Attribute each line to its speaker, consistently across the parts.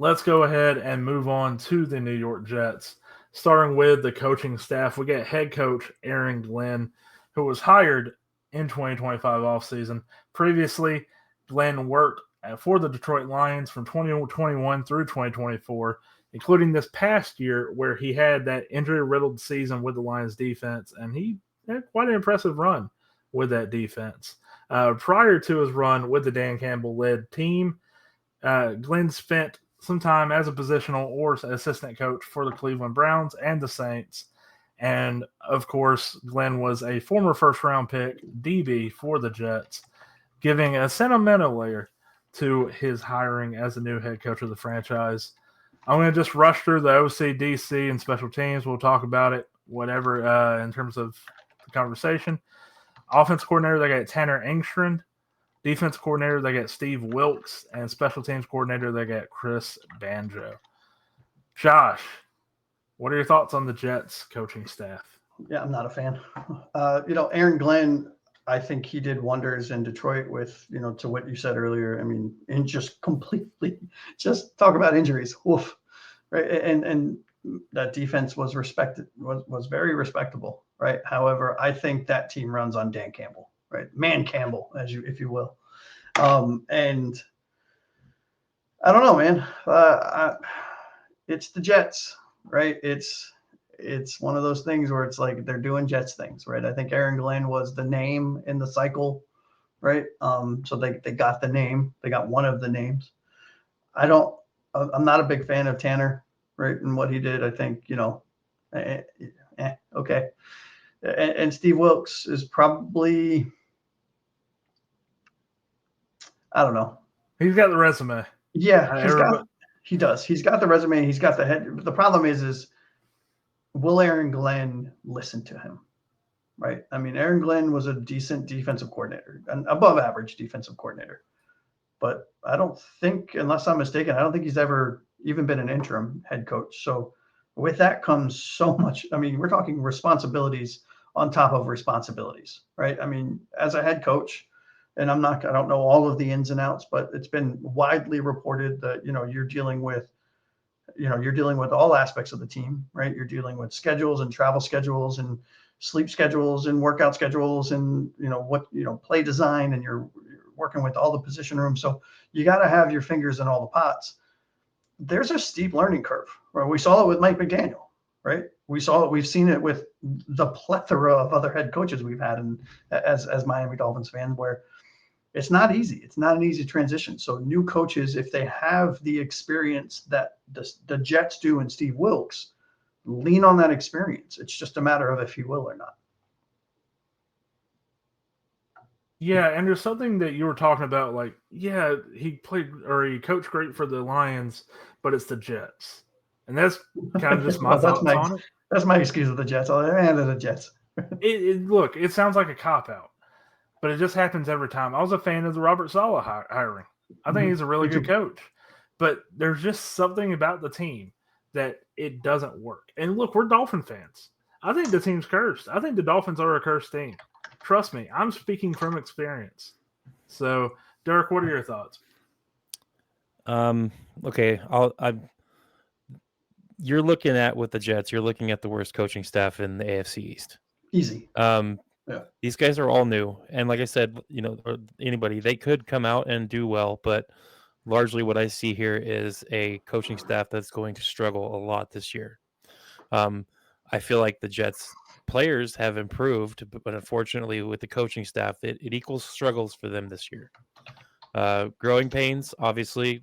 Speaker 1: let's go ahead and move on to the New York Jets. Starting with the coaching staff, we get head coach Aaron Glenn, who was hired in 2025 offseason. Previously, Glenn worked for the Detroit Lions from 2021 through 2024, including this past year where he had that injury-riddled season with the Lions defense, and he had quite an impressive run with that defense. Prior to his run with the Dan Campbell-led team, Glenn spent some time as a positional or assistant coach for the Cleveland Browns and the Saints. And, of course, Glenn was a former first-round pick, DB, for the Jets, giving a sentimental layer to his hiring as the new head coach of the franchise. I'm going to just rush through the OC, DC, and special teams. We'll talk about it, whatever, in terms of the conversation. Offense coordinator, they got Tanner Engstrand. Defense coordinator, they got Steve Wilkes. And special teams coordinator, they got Chris Banjo. Josh, what are your thoughts on the Jets coaching staff?
Speaker 2: Yeah, I'm not a fan. Aaron Glenn, I think he did wonders in Detroit with, to what you said earlier. I mean, and just completely, just talk about injuries. Woof. Right. And that defense was was very respectable. Right. However, I think that team runs on Dan Campbell, right? Man Campbell, if you will. And I don't know, man. It's the Jets, right? It's one of those things where it's like they're doing Jets things, right? I think Aaron Glenn was the name in the cycle, right? So they got the name. They got one of the names. I'm not a big fan of Tanner, right? And what he did, I think, okay. And Steve Wilkes is probably, I don't know.
Speaker 1: He's got the resume.
Speaker 2: Yeah, he does. He's got the resume. He's got the head. The problem is will Aaron Glenn listen to him? Right. I mean, Aaron Glenn was a decent defensive coordinator, an above average defensive coordinator. But I don't think, unless I'm mistaken, I don't think he's ever even been an interim head coach. So with that comes so much. I mean, we're talking responsibilities on top of responsibilities, right? I mean, as a head coach, and I don't know all of the ins and outs, but it's been widely reported that, you're dealing with all aspects of the team, right? You're dealing with schedules and travel schedules and sleep schedules and workout schedules and, play design, and you're working with all the position rooms. So you got to have your fingers in all the pots. There's a steep learning curve, right? We saw it with Mike McDaniel, right? We've seen it with the plethora of other head coaches we've had as Miami Dolphins fans, where it's not easy. It's not an easy transition. So new coaches, if they have the experience that the Jets do and Steve Wilkes, lean on that experience. It's just a matter of if he will or not.
Speaker 1: Yeah, and there's something that you were talking about, like, yeah, he coached great for the Lions, but it's the Jets. And that's kind of just my thoughts on it.
Speaker 2: That's my excuse with the Jets. They're the Jets.
Speaker 1: Look, it sounds like a cop-out, but it just happens every time. I was a fan of the Robert Saleh hiring. I think he's a really good coach. But there's just something about the team that it doesn't work. And look, we're Dolphin fans. I think the team's cursed. I think the Dolphins are a cursed team. Trust me, I'm speaking from experience. So, Derek, what are your thoughts?
Speaker 3: Okay, you're looking at with the Jets. You're looking at the worst coaching staff in the AFC East.
Speaker 2: Easy.
Speaker 3: Yeah. These guys are all new, and like I said, anybody they could come out and do well, but largely what I see here is a coaching staff that's going to struggle a lot this year. I feel like the Jets players have improved, but unfortunately with the coaching staff, it equals struggles for them this year. Growing pains, obviously.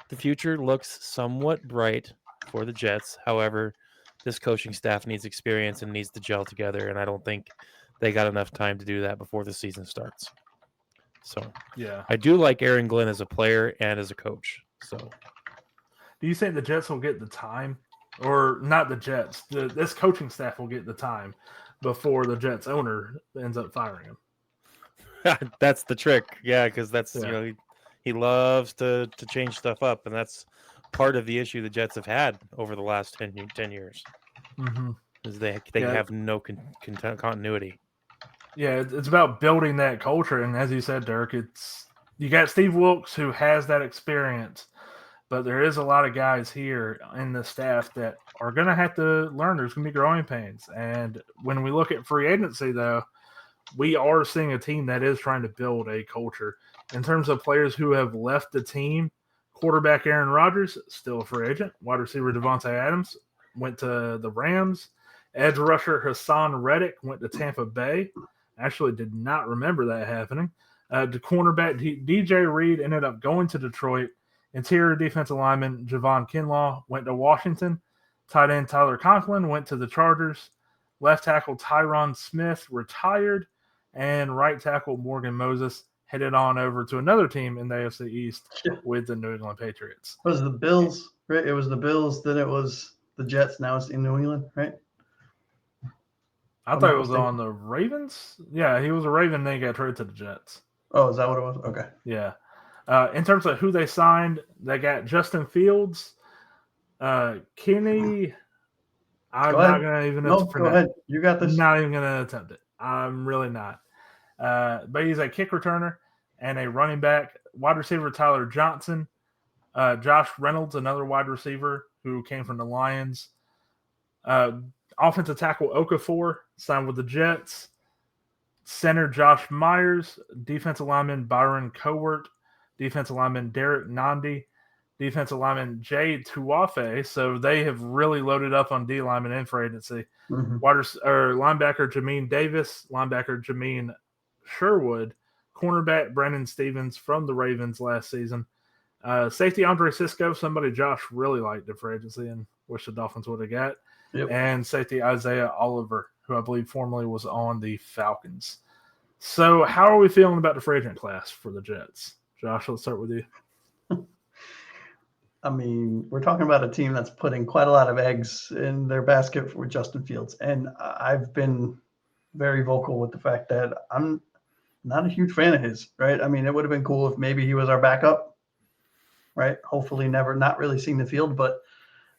Speaker 3: The future looks somewhat bright for the Jets. However, this coaching staff needs experience and needs to gel together, and I don't think they got enough time to do that before the season starts. So,
Speaker 1: yeah,
Speaker 3: I do like Aaron Glenn as a player and as a coach. So,
Speaker 1: do you think the Jets will get the time? Or not the Jets. This coaching staff will get the time before the Jets owner ends up firing him.
Speaker 3: That's the trick. Yeah, because he loves to change stuff up, and that's part of the issue the Jets have had over the last 10 years.
Speaker 1: Mm-hmm.
Speaker 3: Is they have no continuity.
Speaker 1: Yeah, it's about building that culture, and as you said, Dirk, you got Steve Wilkes who has that experience, but there is a lot of guys here in the staff that are going to have to learn. There's going to be growing pains. And when we look at free agency, though, we are seeing a team that is trying to build a culture. In terms of players who have left the team, quarterback Aaron Rodgers, still a free agent. Wide receiver Devontae Adams went to the Rams. Edge rusher Hassan Reddick went to Tampa Bay. Actually did not remember that happening. The cornerback DJ Reed ended up going to Detroit. Interior defensive lineman Javon Kinlaw went to Washington. Tight end Tyler Conklin went to the Chargers. Left tackle Tyron Smith retired. And right tackle Morgan Moses headed on over to another team in the AFC East with the New England Patriots.
Speaker 2: It was the Bills, right? It was the Bills, then it was the Jets, now it's in New England, right?
Speaker 1: I thought it was on the Ravens. Yeah, he was a Raven, then he got traded to the Jets.
Speaker 2: Oh, is that what it was? Okay.
Speaker 1: Yeah. In terms of who they signed, they got Justin Fields, Kenny. I'm not going to even attempt
Speaker 2: go ahead. You got this.
Speaker 1: Not even going to attempt it. I'm really not. But he's a kick returner and a running back. Wide receiver Tyler Johnson. Josh Reynolds, another wide receiver who came from the Lions. Offensive tackle Okafor signed with the Jets. Center Josh Myers. Defensive lineman Byron Cowart. Defensive lineman Derek Nandi. Defensive lineman Jay Tuafe. So they have really loaded up on D lineman and free agency.
Speaker 2: Mm-hmm.
Speaker 1: Linebacker Jameen Davis. Linebacker Jameen Sherwood. Cornerback Brandon Stevens from the Ravens last season. Safety Andre Cisco, somebody Josh really liked in free agency and wish the Dolphins would have got.
Speaker 2: Yep.
Speaker 1: And safety Isaiah Oliver, who I believe formerly was on the Falcons. So how are we feeling about the free agent class for the Jets? Josh, let's start with you.
Speaker 2: I mean, we're talking about a team that's putting quite a lot of eggs in their basket for Justin Fields. And I've been very vocal with the fact that I'm not a huge fan of his, right? I mean, it would have been cool if maybe he was our backup, right? Hopefully never not really seeing the field, but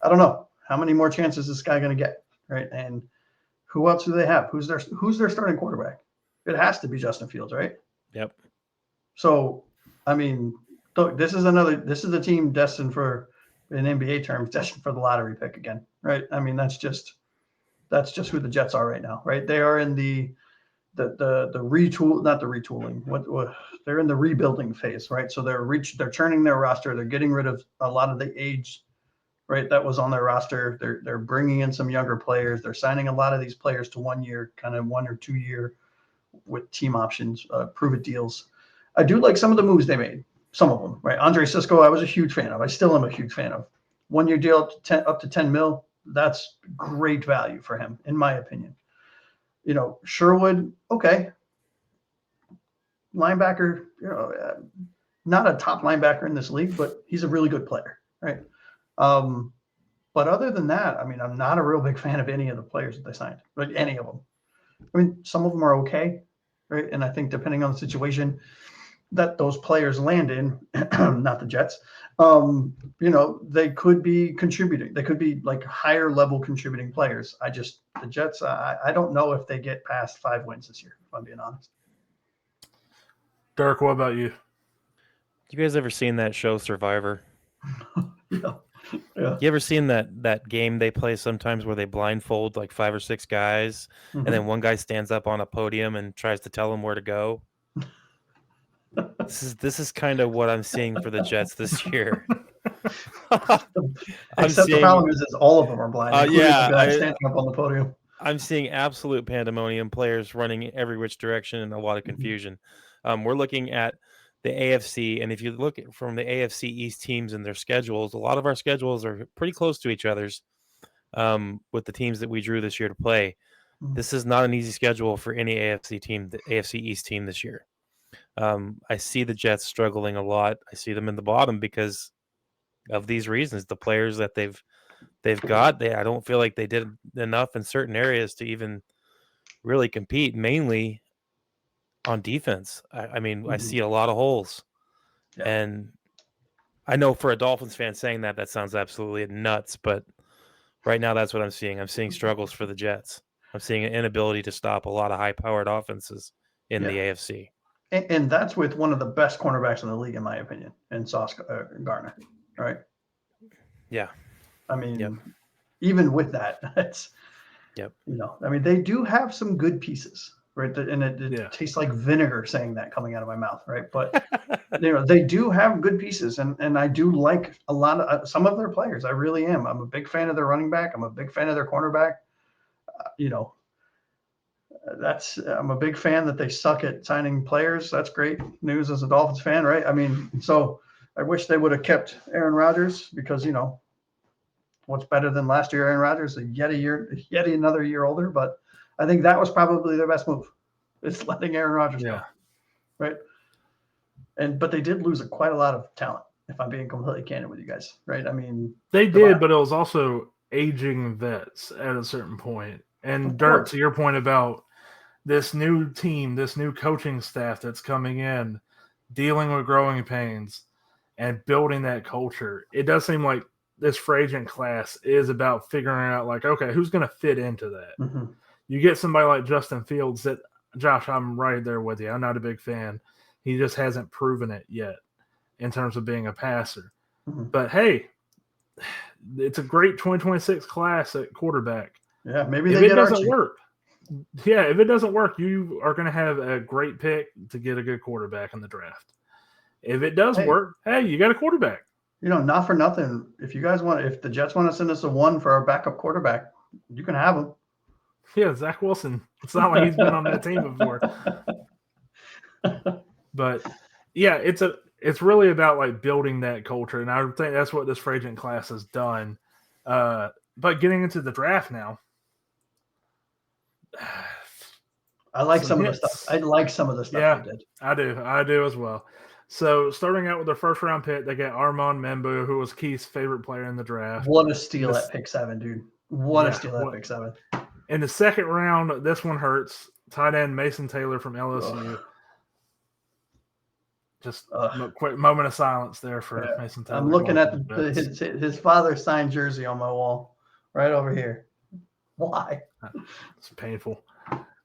Speaker 2: I don't know. How many more chances is this guy going to get, right? And who else do they have? Who's their starting quarterback? It has to be Justin Fields, right?
Speaker 3: Yep.
Speaker 2: So, I mean, this is a team destined for, in NBA terms, destined for the lottery pick again, right? I mean, that's just who the Jets are right now, right? They are in the retool, not the retooling. They're in the rebuilding phase, right? So they're churning their roster. They're getting rid of a lot of the age, right, that was on their roster. They're bringing in some younger players. They're signing a lot of these players to 1 year, kind of 1 or 2 year with team options, prove it deals. I do like some of the moves they made. Some of them, right? Andre Cisco, I was a huge fan of. I still am a huge fan of. 1 year deal up to 10 mil. That's great value for him, in my opinion. You know, Sherwood, okay. Linebacker, not a top linebacker in this league, but he's a really good player, right? But other than that, I mean, I'm not a real big fan of any of the players that they signed, like any of them. I mean, some of them are okay, right? And I think depending on the situation that those players land in, not the Jets, they could be contributing. They could be like higher level contributing players. The Jets, I don't know if they get past 5 wins this year, if I'm being honest.
Speaker 1: Dirk, what about you?
Speaker 3: You guys ever seen that show Survivor?
Speaker 2: Yeah.
Speaker 3: You ever seen that game they play sometimes where they blindfold like 5 or 6 guys,
Speaker 2: Mm-hmm.
Speaker 3: and then one guy stands up on a podium and tries to tell them where to go? This is kind of what I'm seeing for the Jets this year.
Speaker 2: The problem is all of them are blind.
Speaker 3: Yeah,
Speaker 2: the guy standing up on the podium.
Speaker 3: I'm seeing absolute pandemonium, players running every which direction and a lot of confusion. We're looking at the AFC, and if you look from the AFC East teams and their schedules, a lot of our schedules are pretty close to each other's with the teams that we drew this year to play. This is not an easy schedule for any AFC team, the AFC East team this year. I see the Jets struggling a lot. I see them in the bottom because of these reasons. The players that they've got, I don't feel like they did enough in certain areas to even really compete, mainly on defense. I mean, I see a lot of holes. Yeah. And I know for a Dolphins fan saying that sounds absolutely nuts, but right now that's what I'm seeing. I'm seeing struggles for the Jets. I'm seeing an inability to stop a lot of high-powered offenses in the AFC.
Speaker 2: And that's with one of the best cornerbacks in the league, in my opinion, and Sauce Gardner, right?
Speaker 3: Yeah.
Speaker 2: I mean, even with that, it's, I mean, they do have some good pieces, right? And it tastes like vinegar saying that coming out of my mouth, right? But they do have good pieces, and I do like a lot of some of their players. I really am. I'm a big fan of their running back. I'm a big fan of their cornerback. I'm a big fan that they suck at signing players. That's great news as a Dolphins fan, right? I mean, so I wish they would have kept Aaron Rodgers because, what's better than last year Aaron Rodgers, yet another year older. But I think that was probably their best move. It's letting Aaron Rodgers go, right? But they did lose quite a lot of talent, if I'm being completely candid with you guys, right? I mean,
Speaker 1: they did, but it was also aging vets at a certain point. And Dirk, to your point about this new team, this new coaching staff that's coming in, dealing with growing pains and building that culture, it does seem like this free agent class is about figuring out, like, okay, who's going to fit into that?
Speaker 2: Mm-hmm.
Speaker 1: You get somebody like Justin Fields that, Josh, I'm right there with you. I'm not a big fan. He just hasn't proven it yet in terms of being a passer.
Speaker 2: Mm-hmm.
Speaker 1: But, hey, it's a great 2026 class at quarterback.
Speaker 2: Yeah, maybe
Speaker 1: if
Speaker 2: they
Speaker 1: it
Speaker 2: get
Speaker 1: doesn't
Speaker 2: Archie.
Speaker 1: work. Yeah, if it doesn't work, you are going to have a great pick to get a good quarterback in the draft. If it does work, hey, you got a quarterback.
Speaker 2: Not for nothing. If the Jets want to send us a one for our backup quarterback, you can have him.
Speaker 1: Yeah, Zach Wilson. It's not like he's been on that team before. But yeah, it's really about like building that culture, and I think that's what this free agent class has done. But getting into the draft now,
Speaker 2: I like some of the stuff. I like some of the stuff they did.
Speaker 1: I do as well. So starting out with their first round pick, they get Armand Membu, who was Keith's favorite player in the draft.
Speaker 2: What a steal at pick 7, dude. What a steal at pick 7.
Speaker 1: In the second round, this one hurts. Tight end Mason Taylor from LSU. Ugh. Just a quick moment of silence there for Mason Taylor.
Speaker 2: I'm looking at his father's signed jersey on my wall right over here. Why?
Speaker 1: It's painful.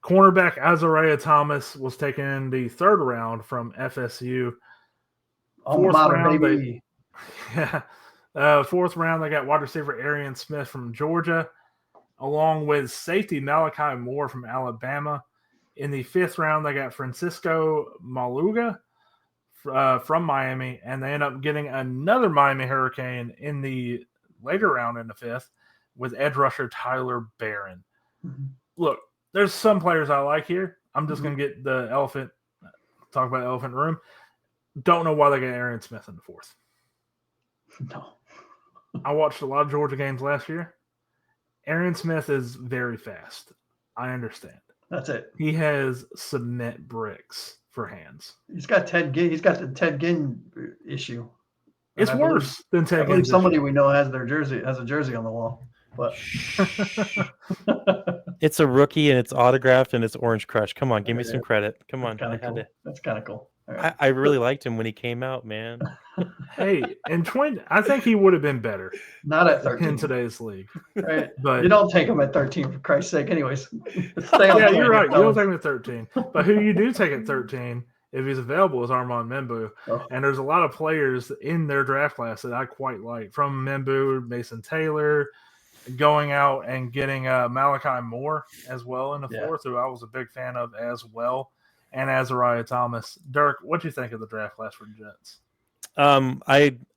Speaker 1: Cornerback Azariah Thomas was taken in the third round from FSU. Fourth round, they got wide receiver Arian Smith from Georgia, along with safety Malachi Moore from Alabama. In the fifth round, they got Francisco Maluga from Miami, and they end up getting another Miami Hurricane in the later round in the fifth with edge rusher Tyler Barron.
Speaker 2: Mm-hmm.
Speaker 1: Look, there's some players I like here. I'm just going to get the talk about the elephant in the room. Don't know why they got Arian Smith in the fourth.
Speaker 2: No.
Speaker 1: I watched a lot of Georgia games last year. Arian Smith is very fast. I understand.
Speaker 2: That's it.
Speaker 1: He has cement bricks for hands.
Speaker 2: He's got Ted Ginn. He's got the Ted Ginn issue.
Speaker 1: It's worse than Ted Ginn.
Speaker 2: I believe somebody we know has a jersey on the wall. But
Speaker 3: it's a rookie and it's autographed and it's Orange Crush. Come on, give me some credit. Come on.
Speaker 2: That's kind of cool.
Speaker 3: Right. I really liked him when he came out, man.
Speaker 1: Hey, I think he would have been better.
Speaker 2: Not at 13
Speaker 1: in today's league,
Speaker 2: right?
Speaker 1: But
Speaker 2: you don't take him at 13 for Christ's sake, anyways.
Speaker 1: Yeah, you're right. You don't take him at 13, but who you do take at 13, if he's available, is Armand Membu.
Speaker 2: Oh.
Speaker 1: And there's a lot of players in their draft class that I quite like. From Membu, Mason Taylor, going out and getting Malachi Moore as well in the fourth, who I was a big fan of as well. And Azariah Thomas. Dirk, what do you think of the draft class for the Jets?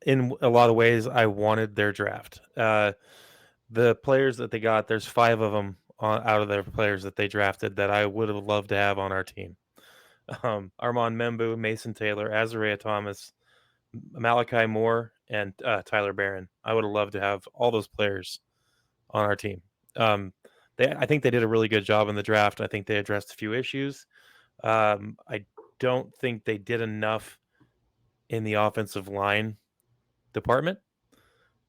Speaker 3: In a lot of ways, I wanted their draft. The players that they got, there's 5 of them out of their players that they drafted that I would have loved to have on our team. Armand Membu, Mason Taylor, Azariah Thomas, Malachi Moore, and Tyler Barron. I would have loved to have all those players on our team. I think they did a really good job in the draft. I think they addressed a few issues. I don't think they did enough in the offensive line department,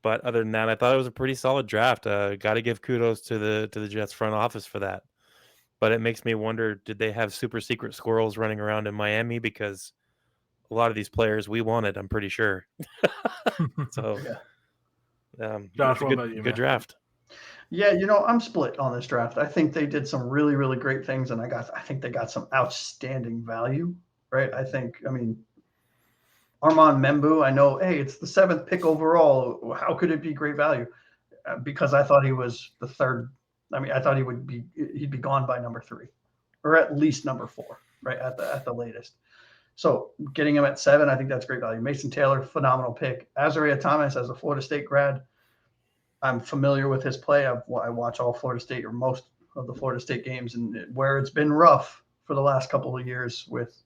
Speaker 3: but other than that, I thought it was a pretty solid draft. Got to give kudos to the Jets front office for that. But it makes me wonder, did they have super secret squirrels running around in Miami? Because a lot of these players we wanted, I'm pretty sure. So,
Speaker 1: Josh,
Speaker 3: good draft.
Speaker 2: Yeah, I'm split on this draft. I think they did some really, really great things, and I think they got some outstanding value, right? Armand Membu, I know, hey, it's the 7th pick overall. How could it be great value? Because I thought he was the 3rd. I mean, I thought he'd be gone by number 3, or at least number 4, right at the latest. So getting him at 7, I think that's great value. Mason Taylor, phenomenal pick. Azariah Thomas, as a Florida State grad, I'm familiar with his play. I watch all Florida State, or most of the Florida State games, and where it's been rough for the last couple of years with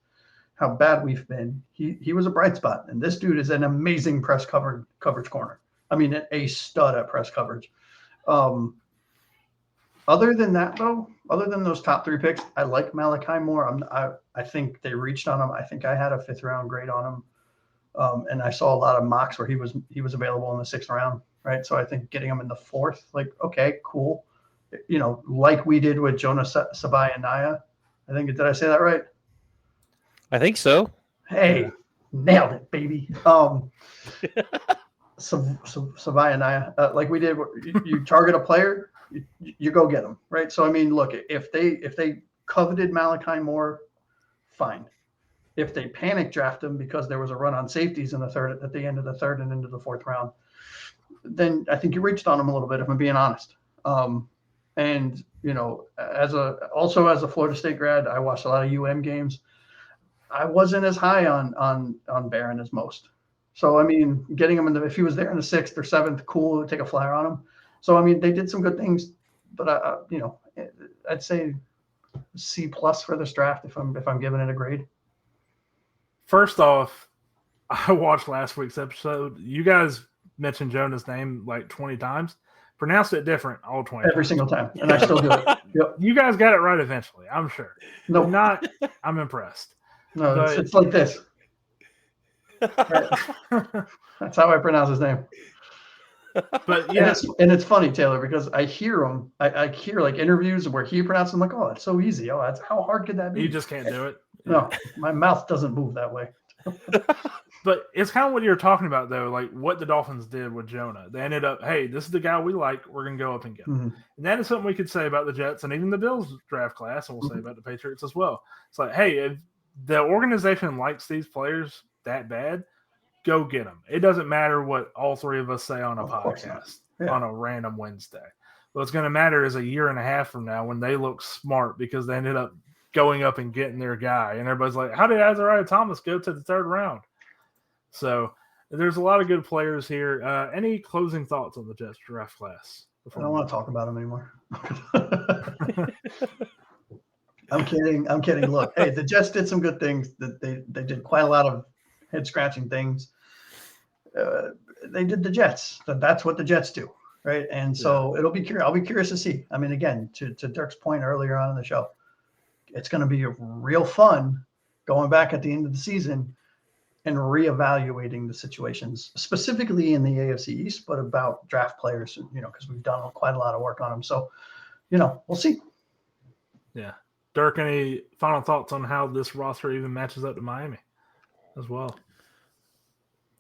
Speaker 2: how bad we've been, he was a bright spot. And this dude is an amazing press coverage corner. I mean, a stud at press coverage. Other than that, though, other than those top 3 picks, I like Malachi Moore. I think they reached on him. I think I had a 5th round grade on him. And I saw a lot of mocks where he was available in the 6th round, right? So I think getting him in the 4th, like, okay, cool. You know, like we did with Jonah Sabayaniah. I think, did I say that right?
Speaker 3: I think so.
Speaker 2: Hey, nailed it, baby. Sabayaniah, like we did, you target a player, you go get them, right? So I mean, look, if they coveted Malachi Moore, fine. If they panic draft him because there was a run on safeties in the 3rd, at the end of the 3rd and into the 4th round, then I think you reached on him a little bit, if I'm being honest. And you know, as a Florida State grad, I watched a lot of UM games. I wasn't as high on Barron as most. So I mean, getting him if he was there in the 6th or 7th, cool, take a flyer on him. So I mean, they did some good things, but you know, I'd say C+ for this draft if I'm giving it a grade.
Speaker 1: First off, I watched last week's episode. You guys mentioned Jonah's name like 20 times. Pronounced it different all 20
Speaker 2: Every single time, and I still do it. Yep.
Speaker 1: You guys got it right eventually, I'm sure.
Speaker 2: No,
Speaker 1: not. I'm impressed.
Speaker 2: No, it's like this. Right. That's how I pronounce his name.
Speaker 1: But yeah,
Speaker 2: and it's funny, Taylor, because I hear him. I hear like interviews where he pronounces. I'm like, oh, it's so easy. Oh, that's how hard could that be?
Speaker 1: You just can't do it.
Speaker 2: No, my mouth doesn't move that way.
Speaker 1: But it's kind of what you're talking about, though, like what the Dolphins did with Jonah. They ended up, hey, this is the guy we like. We're going to go up and get him.
Speaker 2: Mm-hmm.
Speaker 1: And that is something we could say about the Jets and even the Bills draft class, and we'll say about the Patriots as well. It's like, hey, if the organization likes these players that bad, go get them. It doesn't matter what all 3 of us say on a podcast on a random Wednesday. What's going to matter is a year and a half from now when they look smart because they ended up going up and getting their guy. And everybody's like, how did Azariah Thomas go to the 3rd round? So there's a lot of good players here. Any closing thoughts on the Jets draft class?
Speaker 2: I don't want to talk about them anymore. I'm kidding. Look, hey, the Jets did some good things. They did quite a lot of head-scratching things. They did the Jets. That's what the Jets do, right? And so I'll be curious to see. I mean, again, to Dirk's point earlier on in the show, it's going to be real fun going back at the end of the season and reevaluating the situations, specifically in the AFC East, but about draft players, you know, because we've done quite a lot of work on them. So, you know, we'll see.
Speaker 1: Yeah. Dirk, any final thoughts on how this roster even matches up to Miami as well?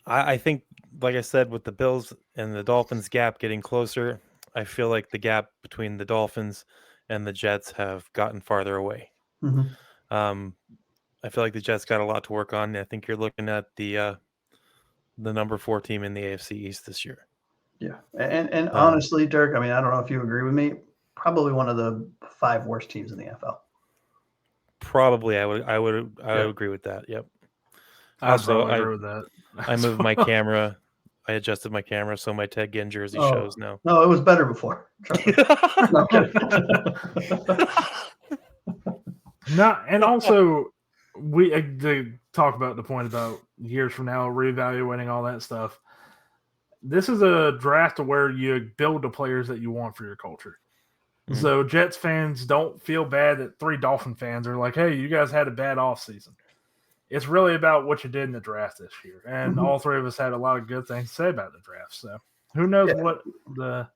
Speaker 3: I think, like I said, with the Bills and the Dolphins gap getting closer, I feel like the gap between the Dolphins and the Jets have gotten farther away.
Speaker 2: Mm-hmm.
Speaker 3: I feel like the Jets got a lot to work on. I think you're looking at the number 4 team in the AFC East this year.
Speaker 2: Yeah, and honestly, Dirk, I mean, I don't know if you agree with me. Probably one of the 5 worst teams in the NFL.
Speaker 3: Probably, I would agree with that. Yep.
Speaker 1: I agree with that.
Speaker 3: I moved my camera. I adjusted my camera so my Ted Ginn jersey shows now.
Speaker 2: No, it was better before. No,
Speaker 1: and also we to talk about the point about years from now, reevaluating all that stuff. This is a draft where you build the players that you want for your culture. Mm-hmm. So Jets fans don't feel bad that 3 Dolphin fans are like, hey, you guys had a bad offseason. It's really about what you did in the draft this year. And all 3 of us had a lot of good things to say about the draft. So who knows what the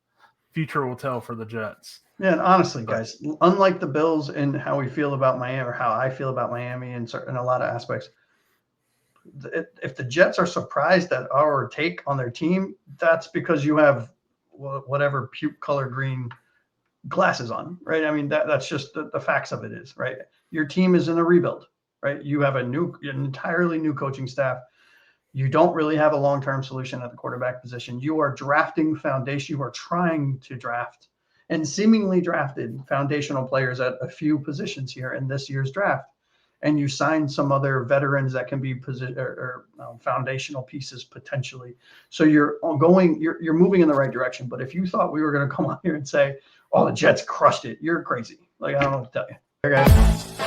Speaker 1: future will tell for the Jets.
Speaker 2: Yeah, and honestly, guys, unlike the Bills and how we feel about Miami or how I feel about Miami in a lot of aspects, if the Jets are surprised at our take on their team, that's because you have whatever puke color green glasses on, right? I mean, that's just the facts of it is, right? Your team is in a rebuild, right? You have an entirely new coaching staff. You don't really have a long-term solution at the quarterback position. You are drafting foundation. You are trying to draft and seemingly drafted foundational players at a few positions here in this year's draft. And you sign some other veterans that can be foundational pieces potentially. So you're moving in the right direction. But if you thought we were going to come on here and say, "Oh, the Jets crushed it," you're crazy. Like, I don't know what to tell you. Okay.